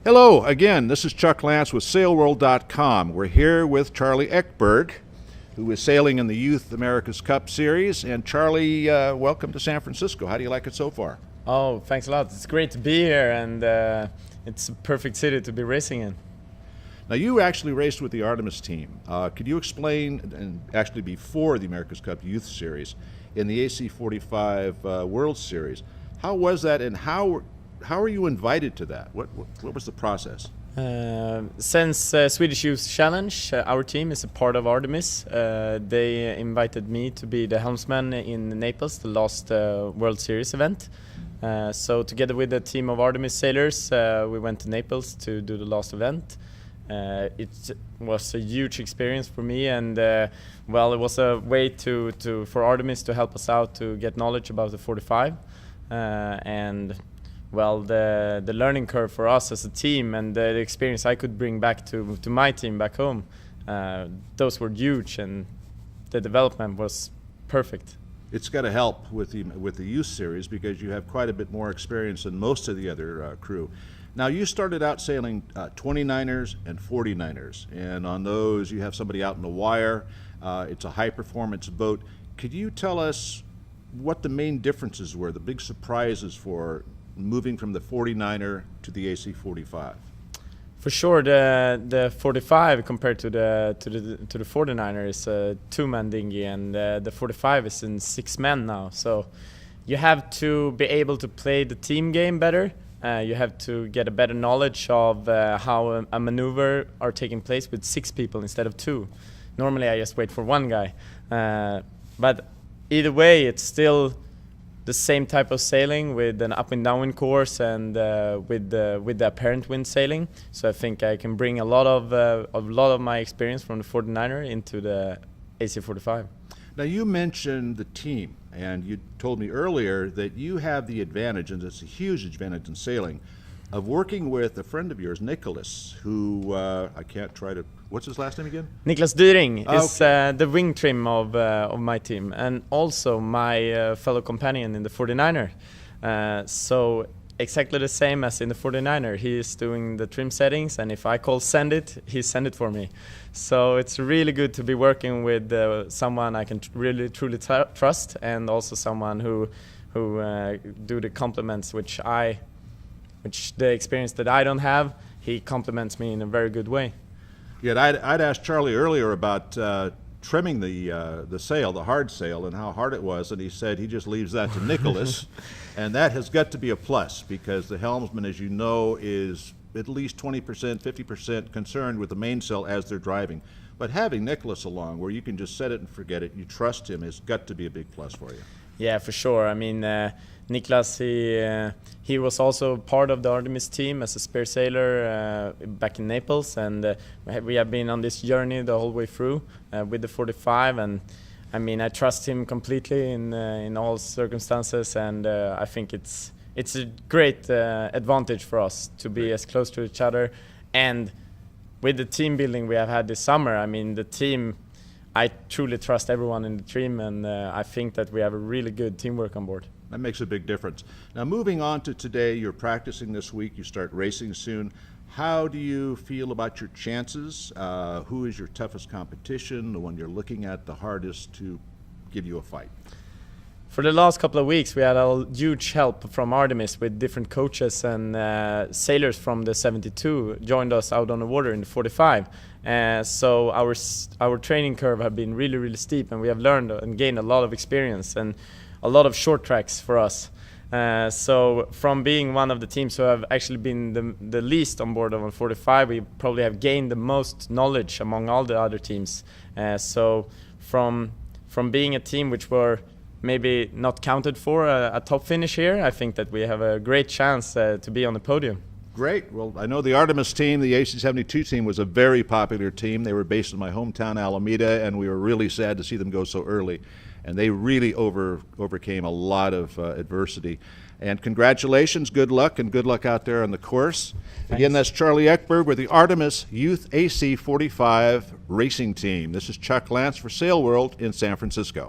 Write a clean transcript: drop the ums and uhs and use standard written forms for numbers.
Hello again, this is Chuck Lance with SailWorld.com. We're here with Charlie Ekberg, who is sailing in the Youth America's Cup Series. And Charlie, welcome to San Francisco. How do you like it so far? Oh, thanks a lot. It's great to be here, and it's a perfect city to be racing in. Now, you actually raced with the Artemis team. Could you explain, and actually before the America's Cup Youth Series, in the AC45 World Series, how was that, and how were you invited to that? What was the process? Since Swedish Youth Challenge, our team is a part of Artemis. They invited me to be the helmsman in Naples, the last World Series event. So together with a team of Artemis sailors, we went to Naples to do the last event. It was a huge experience for me, and well, it was a way for Artemis to help us out to get knowledge about the 45, and well, the learning curve for us as a team and the experience I could bring back to my team back home, those were huge, and the development was perfect. It's got to help with the youth series because you have quite a bit more experience than most of the other crew. Now, you started out sailing 29ers and 49ers, and on those you have somebody out in the wire. It's a high-performance boat. Could you tell us what the main differences were, the big surprises for moving from the 49er to the AC45? For sure, the 45 compared to the 49er is a two-man dinghy, and the 45 is in 6 men now. So you have to be able to play the team game better. You have to get a better knowledge of how a maneuver are taking place with 6 people instead of 2. Normally I just wait for 1 guy. But either way, it's still the same type of sailing with an up and downwind course and with the apparent wind sailing. So I think I can bring a lot of my experience from the 49er into the AC45. Now, you mentioned the team, and you told me earlier that you have the advantage, and it's a huge advantage in sailing, of working with a friend of yours, Nicholas, who I can't try to, what's his last name again? Niklas Dyring is the wing trim of my team, and also my fellow companion in the 49er. So exactly the same as in the 49er. He is doing the trim settings, and if I call send it, he send it for me. So it's really good to be working with someone I can really truly trust, and also someone who do the compliments which the experience that I don't have, he compliments me in a very good way. Yeah, I'd asked Charlie earlier about trimming the sail, the hard sail, and how hard it was, and he said he just leaves that to Nicholas, and that has got to be a plus because the helmsman, as you know, is at least 20%, 50% concerned with the mainsail as they're driving. But having Nicholas along, where you can just set it and forget it, you trust him, has got to be a big plus for you. Yeah, for sure. I mean, Niklas, he was also part of the Artemis team as a spare sailor back in Naples, and we have been on this journey the whole way through with the 45. And I mean, I trust him completely in all circumstances, and I think it's a great advantage for us to be as close to each other. And with the team building we have had this summer, I mean, the team, I truly trust everyone in the team, and I think that we have a really good teamwork on board. That makes a big difference. Now, moving on to today, you're practicing this week, you start racing soon. How do you feel about your chances? Who is your toughest competition, the one you're looking at the hardest to give you a fight? For the last couple of weeks, we had a huge help from Artemis with different coaches, and sailors from the 72 joined us out on the water in the 45. So our training curve have been really, really steep, and we have learned and gained a lot of experience and a lot of short tracks for us. So from being one of the teams who have actually been the least on board on 45, we probably have gained the most knowledge among all the other teams. So from being a team which were maybe not counted for a top finish here, I think that we have a great chance to be on the podium. Great. Well, I know the Artemis team, the AC72 team, was a very popular team. They were based in my hometown, Alameda, and we were really sad to see them go so early. And they really overcame a lot of adversity. And congratulations, good luck, and good luck out there on the course. Thanks. Again, that's Charlie Ekberg with the Artemis Youth AC45 Racing Team. This is Chuck Lance for Sail World in San Francisco.